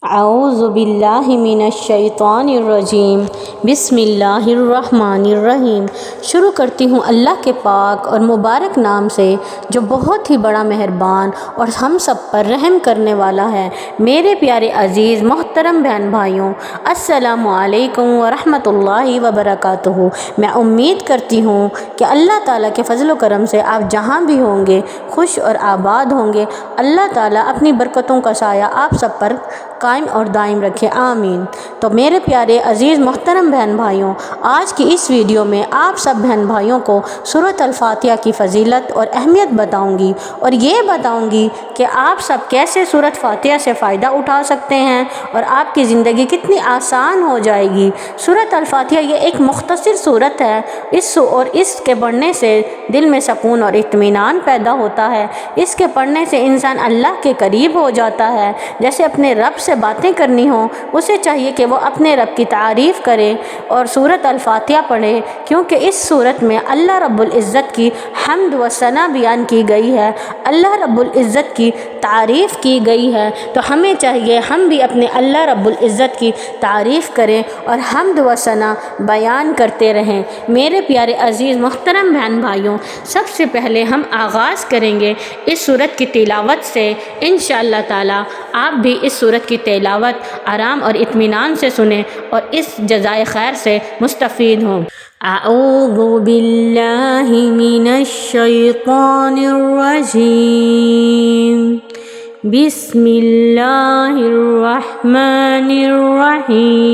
اعوذ باللہ من الشیطان الرجیم بسم اللہ الرحمن الرحیم۔ شروع کرتی ہوں اللہ کے پاک اور مبارک نام سے جو بہت ہی بڑا مہربان اور ہم سب پر رحم کرنے والا ہے۔ میرے پیارے عزیز محترم بہن بھائیوں، السلام علیکم ورحمۃ اللہ وبرکاتہ۔ میں امید کرتی ہوں کہ اللہ تعالیٰ کے فضل و کرم سے آپ جہاں بھی ہوں گے خوش اور آباد ہوں گے۔ اللہ تعالیٰ اپنی برکتوں کا سایہ آپ سب پر قائم اور دائم رکھے، آمین۔ تو میرے پیارے عزیز محترم بہن بھائیوں، آج کی اس ویڈیو میں آپ سب بہن بھائیوں کو سورۃ الفاتحہ کی فضیلت اور اہمیت بتاؤں گی، اور یہ بتاؤں گی کہ آپ سب کیسے سورۃ فاتحہ سے فائدہ اٹھا سکتے ہیں اور آپ کی زندگی کتنی آسان ہو جائے گی۔ سورۃ الفاتحہ یہ ایک مختصر سورت ہے، اور اس کے پڑھنے سے دل میں سکون اور اطمینان پیدا ہوتا ہے۔ اس کے پڑھنے سے انسان اللہ کے قریب ہو جاتا ہے۔ جیسے اپنے رب سے باتیں کرنی ہوں، اسے چاہیے کہ وہ اپنے رب کی تعریف کرے اور سورۃ الفاتحہ پڑھے، کیونکہ اس سورت میں اللہ رب العزت کی حمد و ثنا بیان کی گئی ہے، اللہ رب العزت کی تعریف کی گئی ہے۔ تو ہمیں چاہیے ہم بھی اپنے اللہ رب العزت کی تعریف کریں اور حمد و ثنا بیان کرتے رہیں۔ میرے پیارے عزیز محترم بہن بھائیوں، سب سے پہلے ہم آغاز کریں گے اس سورت کی تلاوت سے۔ انشاءاللہ تعالی آپ بھی اس سورت کی تلاوت آرام اور اطمینان سے سنیں اور اس جزائے خیر سے مستفید ہوں۔ اعوذ باللہ من الشیطان الرجیم، بسم اللہ الرحمن الرحیم،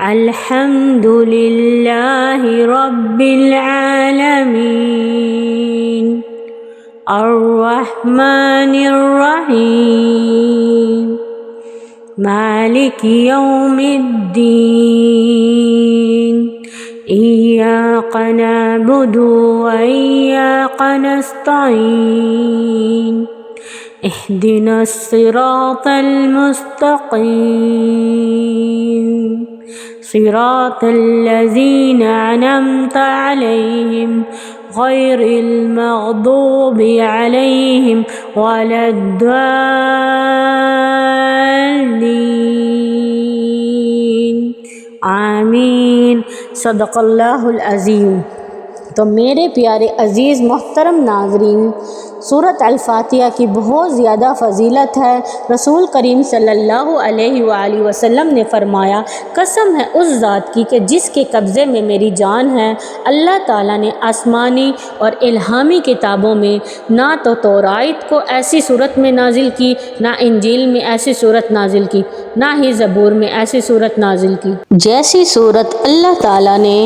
الحمد للہ رب العالمین، الرحمن الرحیم، مالک یوم الدین، ایاک نعبد و ایاک نستعین، اہدنا الصراط المستقیم، صراط الذین انعمت علیہم غیر المغضوب علیہم ولا الضالین، آمین۔ صدق اللہ العظیم۔ تو میرے پیارے عزیز محترم ناظرین، سورۃ الفاتحہ کی بہت زیادہ فضیلت ہے۔ رسول کریم صلی اللہ علیہ وآلہ وسلم نے فرمایا، قسم ہے اس ذات کی کہ جس کے قبضے میں میری جان ہے، اللہ تعالیٰ نے آسمانی اور الہامی کتابوں میں نہ تو تورات کو ایسی صورت میں نازل کی، نہ انجیل میں ایسی صورت نازل کی، نہ ہی زبور میں ایسی صورت نازل کی جیسی صورت اللہ تعالیٰ نے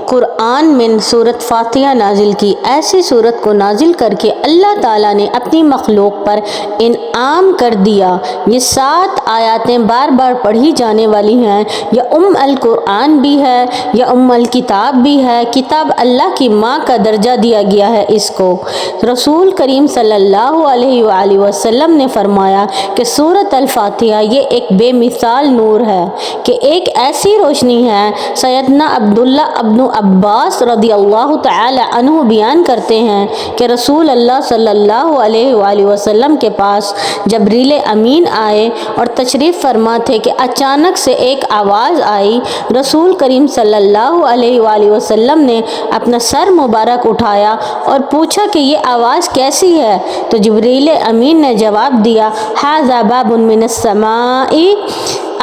قرآن میں سورۃ فاتحہ نازل کی۔ ایسی صورت کو نازل کر کے اللہ تعالیٰ نے اپنی مخلوق پر انعام کر دیا۔ یہ 7 آیاتیں بار بار پڑھی جانے والی ہیں۔ یہ القرآن بھی ہے، یہ الکتاب بھی ہے۔ کتاب اللہ کی ماں کا درجہ دیا گیا ہے اس کو۔ رسول کریم صلی اللہ علیہ وآلہ وسلم نے فرمایا کہ سورۃ الفاتحہ یہ ایک بے مثال نور ہے، کہ ایک ایسی روشنی ہے۔ سیدنا عبداللہ ابن عباس رضی اللہ تعالی عنہ بیان کرتے ہیں کہ رسول اللہ صلی اللہ علیہ وآلہ وسلم کے پاس جبریل امین آئے اور تشریف فرما تھے کہ اچانک سے ایک آواز آئی۔ رسول کریم صلی اللہ علیہ وآلہ وسلم نے اپنا سر مبارک اٹھایا اور پوچھا کہ یہ آواز کیسی ہے؟ تو جبریل امین نے جواب دیا، ھذا باب من السماء،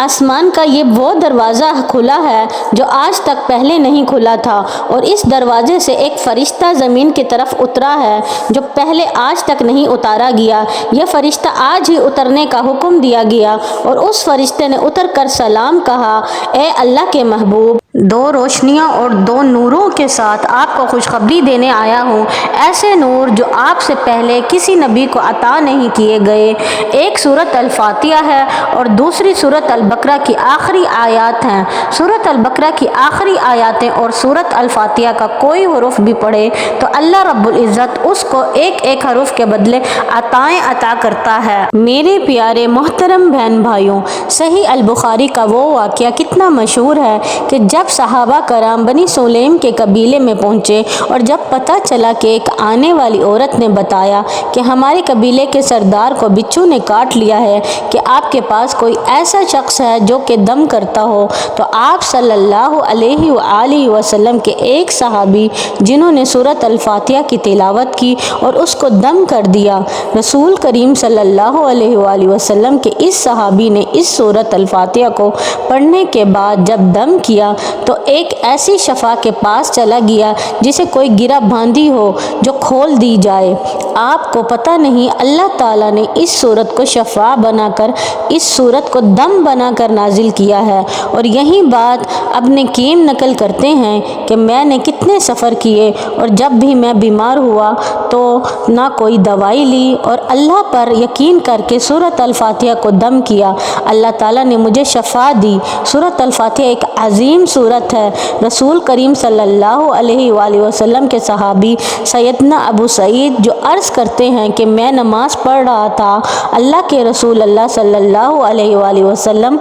آسمان کا یہ وہ دروازہ کھلا ہے جو آج تک پہلے نہیں کھلا تھا، اور اس دروازے سے ایک فرشتہ زمین کی طرف اترا ہے جو پہلے آج تک نہیں اتارا گیا۔ یہ فرشتہ آج ہی اترنے کا حکم دیا گیا، اور اس فرشتے نے اتر کر سلام کہا، اے اللہ کے محبوب، 2 روشنیاں اور 2 نوروں کے ساتھ آپ کو خوشخبری دینے آیا ہوں، ایسے نور جو آپ سے پہلے کسی نبی کو عطا نہیں کیے گئے۔ ایک سورۃ الفاتحہ ہے اور دوسری سورۃ البقرہ کی آخری آیات ہیں۔ سورۃ البقرہ کی آخری آیاتیں اور سورۃ الفاتحہ کا کوئی حرف بھی پڑھے تو اللہ رب العزت اس کو ایک ایک حرف کے بدلے عطائیں عطا کرتا ہے۔ میرے پیارے محترم بہن بھائیوں، صحیح البخاری کا وہ واقعہ کتنا مشہور ہے کہ جب صحابہ کرام بنی سلیم کے قبیلے میں پہنچے اور جب پتہ چلا کہ ایک آنے والی عورت نے بتایا کہ ہمارے قبیلے کے سردار کو بچھو نے کاٹ لیا ہے کہ آپ کے پاس کوئی ایسا شخص ہے جو کہ دم کرتا ہو، تو آپ صلی اللہ علیہ وآلہ وسلم کے ایک صحابی جنہوں نے سورۃ الفاتحہ کی تلاوت کی اور اس کو دم کر دیا، رسول کریم صلی اللہ علیہ وآلہ وسلم کے اس صحابی نے اس سورۃ الفاتحہ کو پڑھنے کے بعد جب دم کیا تو ایک ایسی شفا کے پاس چلا گیا جسے کوئی گرہ باندھی ہو جو کھول دی جائے۔ آپ کو پتہ نہیں اللہ تعالیٰ نے اس سورت کو شفا بنا کر، اس سورت کو دم بنا کر نازل کیا ہے۔ اور یہی بات ابن قیم نقل کرتے ہیں کہ میں نے کتنے سفر کیے اور جب بھی میں بیمار ہوا تو نہ کوئی دوائی لی اور اللہ پر یقین کر کے سورۃ الفاتحہ کو دم کیا، اللہ تعالیٰ نے مجھے شفا دی۔ سورۃ الفاتحہ ایک عظیم سورت ہے۔ رسول کریم صلی اللہ علیہ وآلہ وسلم کے صحابی سیدنا ابو سعید جو عرض کرتے ہیں کہ میں نماز پڑھ رہا تھا، اللہ کے رسول اللہ صلی اللہ علیہ وآلہ وسلم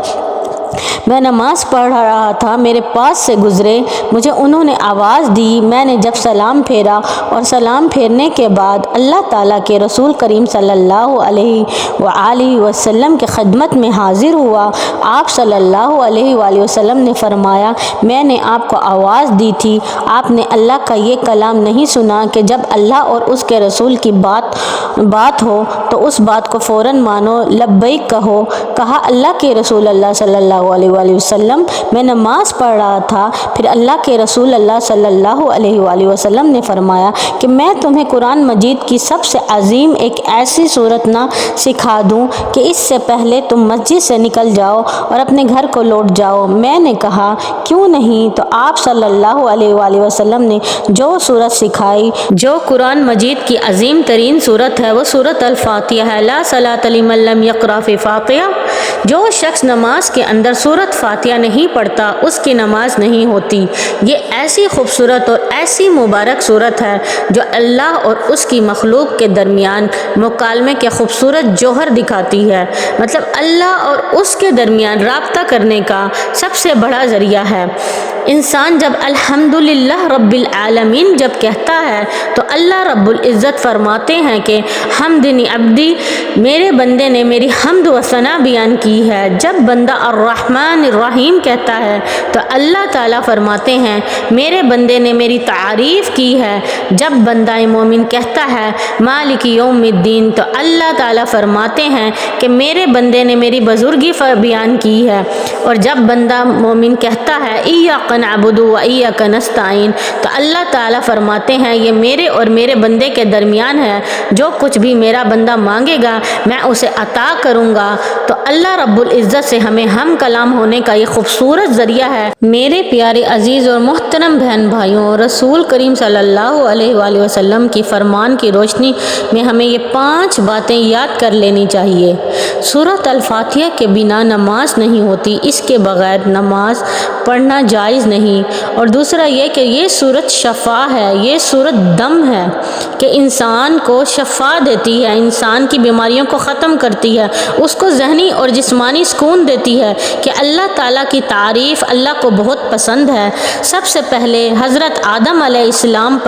میں نماز پڑھ رہا تھا، میرے پاس سے گزرے، مجھے انہوں نے آواز دی، میں نے جب سلام پھیرا اور سلام پھیرنے کے بعد اللہ تعالیٰ کے رسول کریم صلی اللہ علیہ وآلہ وسلم کے خدمت میں حاضر ہوا، آپ صلی اللہ علیہ وآلہ وسلم نے فرمایا میں نے آپ کو آواز دی تھی، آپ نے اللہ کا یہ کلام نہیں سنا کہ جب اللہ اور اس کے رسول کی بات ہو تو اس بات کو فوراً مانو، لبیک کہو۔ کہا اللہ کے رسول اللہ صلی اللہ علیہ وآلہ وسلم میں نماز پڑھ رہا تھا، پھر اللہ کے رسول اللہ صلی اللہ علیہ وآلہ وسلم نے فرمایا کہ میں تمہیں قرآن مجید کی سب سے عظیم ایک ایسی صورت نہ سکھا دوں کہ اس سے پہلے تم مسجد سے نکل جاؤ اور اپنے گھر کو لوٹ جاؤ؟ میں نے کہا کیوں نہیں؟ تو آپ صلی اللہ علیہ وآلہ وسلم نے جو صورت سکھائی، جو قرآن مجید کی عظیم ترین صورت ہے، وہ سورۃ الفاتحہ ہے۔ لا صلاۃ لمن لم یقرأ فی فاتحہ، جو شخص نماز کے اندر سورۃ فاتحہ نہیں پڑھتا اس کی نماز نہیں ہوتی۔ یہ ایسی خوبصورت اور ایسی مبارک صورت ہے جو اللہ اور اس کی مخلوق کے درمیان مکالمے کے خوبصورت جوہر دکھاتی ہے، مطلب اللہ اور اس کے درمیان رابطہ کرنے کا سب سے بڑا ذریعہ ہے۔ انسان جب الحمدللہ رب العالمین جب کہتا ہے تو اللہ رب العزت فرماتے ہیں کہ حمدنی عبدی، میرے بندے نے میری حمد و ثنا بیان کی ہے۔ جب بندہ الرحمن الرحیم کہتا ہے تو اللہ تعالیٰ فرماتے ہیں میرے بندے نے میری تعریف کی ہے۔ جب بندہ مومن کہتا ہے مالک یوم الدین تو اللہ تعالیٰ فرماتے ہیں کہ میرے بندے نے میری بزرگی بیان کی ہے۔ اور جب بندہ مومن کہتا ہے ایاک نعبد و ایاک نستعین تو اللہ تعالیٰ فرماتے ہیں یہ میرے اور میرے بندے کے درمیان ہے، جو کچھ بھی میرا بندہ مانگے گا میں اسے عطا کروں گا۔ تو اللہ رب العزت سے ہمیں ہم کلام ہونے کا یہ خوبصورت ذریعہ ہے۔ میرے پیارے عزیز اور محترم بہن بھائیوں، رسول کریم صلی اللہ علیہ وآلہ وسلم کی فرمان کی روشنی میں ہمیں یہ 5 باتیں یاد کر لینی چاہیے۔ سورۃ الفاتحہ کے بنا نماز نہیں ہوتی، اس کے بغیر نماز پڑھنا جائز نہیں۔ اور دوسرا یہ کہ یہ سورت شفا ہے، یہ سورت دم ہے کہ انسان کو شفا دیتی ہے، انسان کی بیماریوں کو ختم کرتی ہے، اس کو ذہنی اور جسمانی سکون دیتی ہے کہ اللہ تعالیٰ کی تعریف اللہ کو بہت پسند ہے۔ سب سے پہلے حضرت آدم علیہ السلام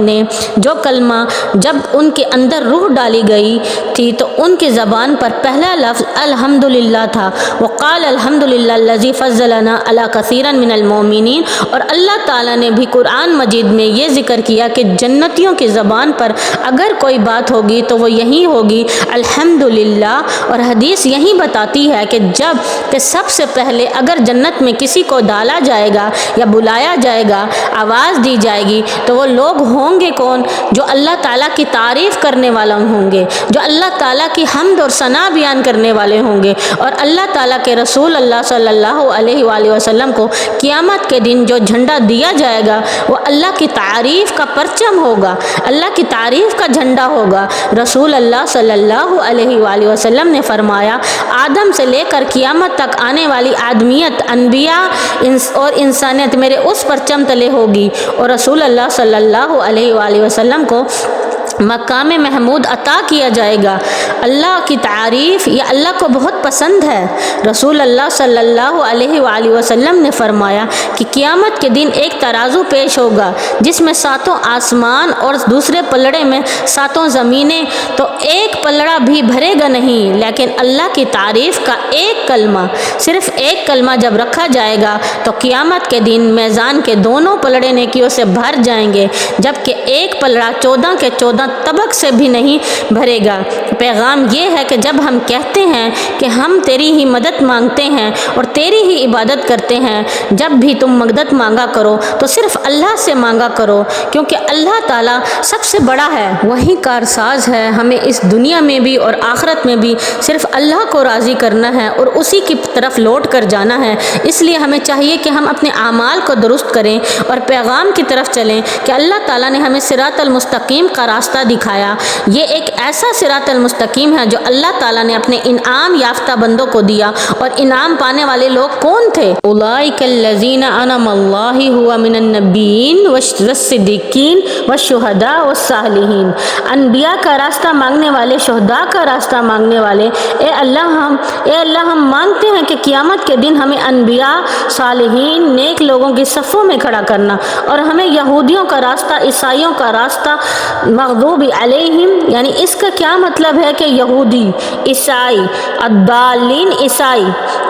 نے جو کلمہ جب ان کے اندر روح ڈالی گئی تھی تو ان کی زبان پر پہلا لفظ الحمدللہ تھا، وقال الحمدللہ الذی فضلنا علی کثیر من المؤمنین۔ اور اللہ تعالیٰ نے بھی قرآن مجید میں یہ ذکر کیا کہ جنتیوں کی زبان پر اگر کوئی بات ہوگی تو وہ یہی ہوگی الحمدللہ۔ اور حدیث یہی بتاتی ہے کہ سب سے پہلے اگر جنت میں کسی کو ڈالا جائے گا یا بلایا جائے گا، آواز دی جائے گی تو وہ لوگ ہوں گے کون؟ جو اللہ تعالیٰ کی تعریف کرنے والے ہوں گے، جو اللہ تعالیٰ کی حمد اور ثنا بیان کرنے والے ہوں گے۔ اور اللہ تعالیٰ کے رسول اللہ صلی اللہ علیہ وآلہ وسلم کو قیامت کے دن جو جھنڈا دیا جائے گا وہ اللہ کی تعریف کا پرچم ہوگا، اللہ کی تعریف کا جھنڈا ہوگا۔ رسول اللہ صلی اللہ علیہ وآلہ وسلم نے فرمایا آدم سے لے کر قیامت تک آنے والی آدمیت، انبیاء اور انسانیت میرے اس پرچم تلے ہوگی۔ اور رسول اللہ صلی اللہ علیہ وآلہ وسلم کو مقام محمود عطا کیا جائے گا۔ اللہ کی تعریف یہ اللہ کو بہت پسند ہے۔ رسول اللہ صلی اللہ علیہ وآلہ وسلم نے فرمایا کہ قیامت کے دن ایک ترازو پیش ہوگا جس میں 7 آسمان اور دوسرے پلڑے میں 7 زمینیں، تو ایک پلڑا بھی بھرے گا نہیں، لیکن اللہ کی تعریف کا ایک کلمہ، صرف ایک کلمہ جب رکھا جائے گا تو قیامت کے دن میزان کے دونوں پلڑے نیکیوں سے بھر جائیں گے، جبکہ ایک پلڑا 14 کے 14 طبق سے بھی نہیں بھرے گا۔ پیغام یہ ہے کہ جب ہم کہتے ہیں کہ ہم تیری ہی مدد مانگتے ہیں اور تیری ہی عبادت کرتے ہیں، جب بھی تم مدد مانگا کرو تو صرف اللہ سے مانگا کرو، کیونکہ اللہ تعالیٰ سب سے بڑا ہے، وہی کارساز ہے۔ ہمیں اس دنیا میں بھی اور آخرت میں بھی صرف اللہ کو راضی کرنا ہے اور اسی کی طرف لوٹ کر جانا ہے۔ اس لیے ہمیں چاہیے کہ ہم اپنے اعمال کو درست کریں اور پیغام کی طرف چلیں کہ اللہ تعالیٰ نے ہمیں صراط المستقیم کا راستہ دکھایا۔ یہ ایک ایسا صراط المستقیم ہے جو اللہ تعالیٰ نے اپنے انعام یافتہ بندوں کو دیا، اور انعام پانے والے لوگ کون تھے؟ اولئک الذین انعم اللہ ہوا من النبیین والصدیقین والشہداء والصالحین۔ انبیاء کا راستہ مانگنے والے، شہداء کا راستہ مانگنے والے، اے اللہ ہم مانگتے ہیں کہ قیامت کے دن ہمیں انبیاء، صالحین، نیک لوگوں کی صفوں میں کھڑا کرنا، اور ہمیں یہودیوں کا راستہ، عیسائیوں کا راستہ، مغضوب علیہم، یعنی اس کا کیا مطلب ہے کہ یہودی، عیسائی، الضالین عیسائی،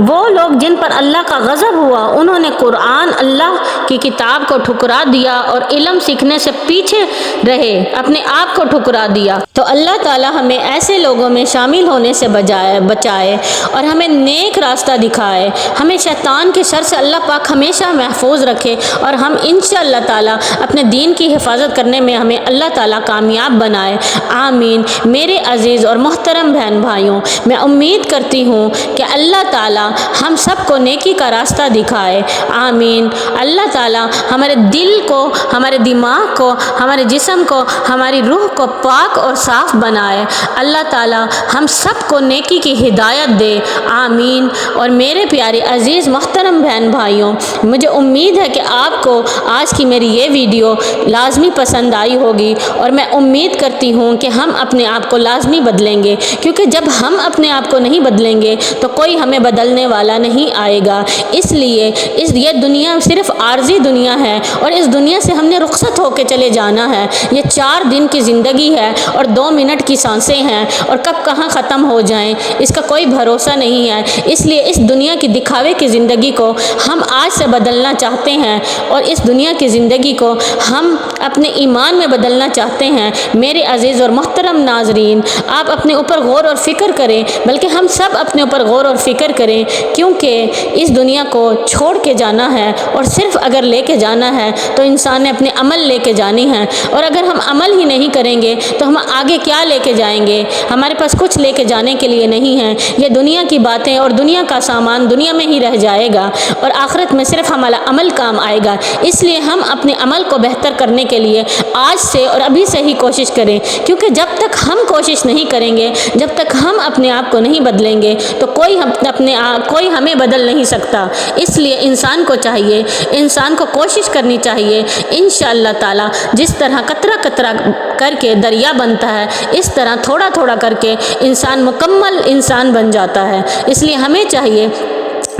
وہ لوگ جن پر اللہ کا غضب ہوا، انہوں نے قرآن، اللہ کی کتاب کو ٹھکرا دیا اور علم سیکھنے سے پیچھے رہے، اپنے آپ کو ٹھکرا دیا۔ تو اللہ تعالیٰ ہمیں ایسے لوگوں میں شامل ہونے سے بچائے اور ہمیں نیک راستہ دکھائے، ہمیں شیطان کے شر سے اللہ پاک ہمیشہ محفوظ رکھے، اور ہم انشاءاللہ تعالیٰ اپنے دین کی حفاظت کرنے میں ہمیں اللہ تعالیٰ کامیاب بنائے، آمین۔ میرے عزیز اور محترم بہن بھائیوں، میں امید کرتی ہوں کہ اللہ تعالیٰ ہم سب کو نیکی کا راستہ دکھائے، آمین۔ اللہ تعالیٰ ہمارے دل کو، ہمارے دماغ کو، ہمارے جسم کو، ہماری روح کو پاک اور صاف بنائے، اللہ تعالیٰ ہم سب کو نیکی کی ہدایت دے، آمین۔ اور میرے پیارے عزیز محترم بہن بھائیوں، مجھے امید ہے کہ آپ کو آج کی میری یہ ویڈیو لازمی پسند آئی ہوگی، اور میں امید کرتی ہوں کہ ہم اپنے آپ کو لازمی بدلیں گے، کیونکہ جب ہم اپنے آپ کو نہیں بدلیں گے تو کوئی ہمیں بدلنے والا نہیں آئے گا۔ اس لیے یہ دنیا صرف عارضی دنیا ہے، اور اس دنیا سے ہم نے رخصت ہو کے چلے جانا ہے۔ یہ 4 دن کی زندگی ہے اور 2 منٹ کی سانسیں ہیں، اور کب کہاں ختم ہو جائیں اس کا کوئی بھروسہ نہیں ہے۔ اس لیے اس دنیا کی دکھاوے کی زندگی کو ہم آج سے بدلنا چاہتے ہیں، اور اس دنیا کی زندگی کو ہم اپنے ایمان میں بدلنا چاہتے ہیں۔ میرے عزیز اور محترم ناظرین، آپ اپنے اوپر غور اور فکر کریں، بلکہ ہم سب اپنے اوپر غور اور فکر کریں، کیونکہ اس دنیا کو چھوڑ کے جانا ہے، اور صرف اگر لے کے جانا ہے تو انسان نے اپنے عمل لے کے جانی ہے، اور اگر ہم عمل ہی نہیں کریں گے تو ہم آگے کیا لے کے جائیں گے؟ ہمارے پاس کچھ لے کے جانے کے لیے نہیں ہے۔ یہ دنیا کی باتیں اور دنیا کا سامان دنیا میں ہی رہ جائے گا، اور آخرت میں صرف ہمارا عمل کام آئے گا۔ اس لیے ہم اپنے عمل کو بہتر کرنے کے لیے آج سے اور ابھی سے ہی کوشش کریں، کیونکہ جب تک ہم کوشش نہیں کریں گے، جب تک ہم اپنے آپ کو نہیں بدلیں گے تو کوئی ہمیں بدل نہیں سکتا۔ اس لیے انسان کو کوشش کرنی چاہیے، انشاءاللہ تعالیٰ جس طرح قطرہ قطرہ کر کے دریا بنتا ہے، اس طرح تھوڑا تھوڑا کر کے انسان مکمل انسان بن جاتا ہے۔ اس لیے ہمیں چاہیے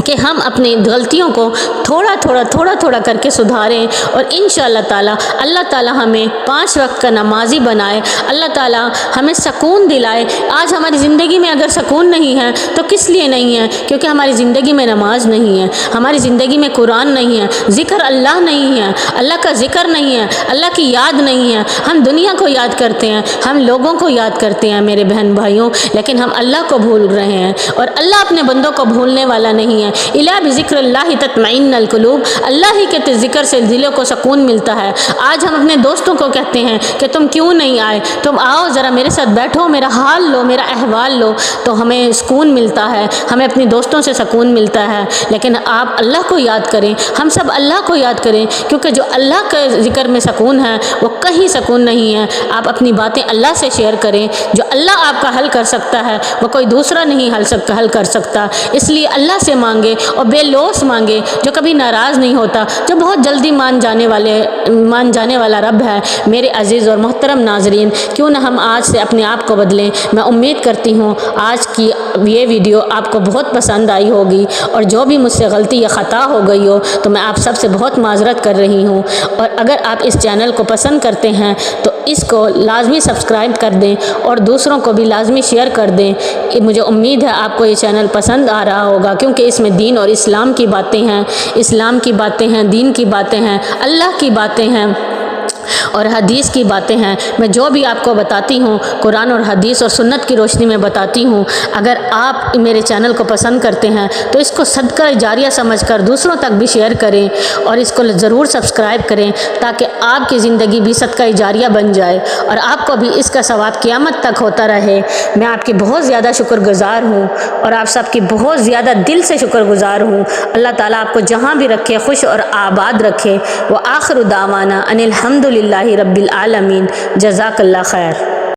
کہ ہم اپنی غلطیوں کو تھوڑا تھوڑا کر کے سدھاریں، اور انشاءاللہ تعالیٰ اللہ تعالیٰ ہمیں 5 وقت کا نمازی بنائے، اللہ تعالیٰ ہمیں سکون دلائے۔ آج ہماری زندگی میں اگر سکون نہیں ہے تو کس لیے نہیں ہے؟ کیونکہ ہماری زندگی میں نماز نہیں ہے، ہماری زندگی میں قرآن نہیں ہے، ذکر اللہ نہیں ہے، اللہ کا ذکر نہیں ہے، اللہ کی یاد نہیں ہے۔ ہم دنیا کو یاد کرتے ہیں، ہم لوگوں کو یاد کرتے ہیں میرے بہن بھائیوں، لیکن ہم اللہ کو بھول رہے ہیں، اور اللہ اپنے بندوں کو بھولنے والا نہیں ہے۔ الا بذکر اللہ تطمئن القلوب، اللہ ہی کے ذکر سے دلوں کو سکون ملتا ہے۔ آج ہم اپنے دوستوں کو کہتے ہیں کہ تم کیوں نہیں آئے، تم آؤ ذرا میرے ساتھ بیٹھو، میرا حال لو، میرا احوال لو، تو ہمیں سکون ملتا ہے، ہمیں اپنے دوستوں سے سکون ملتا ہے۔ لیکن آپ اللہ کو یاد کریں، ہم سب اللہ کو یاد کریں، کیونکہ جو اللہ کے ذکر میں سکون ہے وہ کہیں سکون نہیں ہے۔ آپ اپنی باتیں اللہ سے شیئر کریں، جو اللہ آپ کا حل کر سکتا ہے وہ کوئی دوسرا نہیں حل کر سکتا، اس لیے اللہ سے مانگیں۔ مانگے اور بے لوث مانگے، جو کبھی ناراض نہیں ہوتا، جو بہت جلدی مان جانے والا رب ہے۔ میرے عزیز اور محترم ناظرین، کیوں نہ ہم آج سے اپنے آپ کو بدلیں۔ میں امید کرتی ہوں آج کی یہ ویڈیو آپ کو بہت پسند آئی ہوگی، اور جو بھی مجھ سے غلطی یا خطا ہو گئی ہو تو میں آپ سب سے بہت معذرت کر رہی ہوں۔ اور اگر آپ اس چینل کو پسند کرتے ہیں تو اس کو لازمی سبسکرائب کر دیں اور دوسروں کو بھی لازمی شیئر کر دیں۔ مجھے امید ہے آپ کو یہ چینل پسند آ رہا ہوگا، کیونکہ اس میں دین اور اسلام کی باتیں ہیں، دین کی باتیں ہیں، اللہ کی باتیں ہیں اور حدیث کی باتیں ہیں۔ میں جو بھی آپ کو بتاتی ہوں قرآن اور حدیث اور سنت کی روشنی میں بتاتی ہوں۔ اگر آپ میرے چینل کو پسند کرتے ہیں تو اس کو صدقہ جاریہ سمجھ کر دوسروں تک بھی شیئر کریں اور اس کو ضرور سبسکرائب کریں، تاکہ آپ کی زندگی بھی صدقہ جاریہ بن جائے اور آپ کو بھی اس کا ثواب قیامت تک ہوتا رہے۔ میں آپ کی بہت زیادہ شکر گزار ہوں اور آپ سب کی بہت زیادہ دل سے شکر گزار ہوں۔ اللہ تعالیٰ آپ کو جہاں بھی رکھے خوش اور آباد رکھے۔ وآخر دعوانا ان الحمد للہ رب العالمین۔ جزاک اللہ خیر۔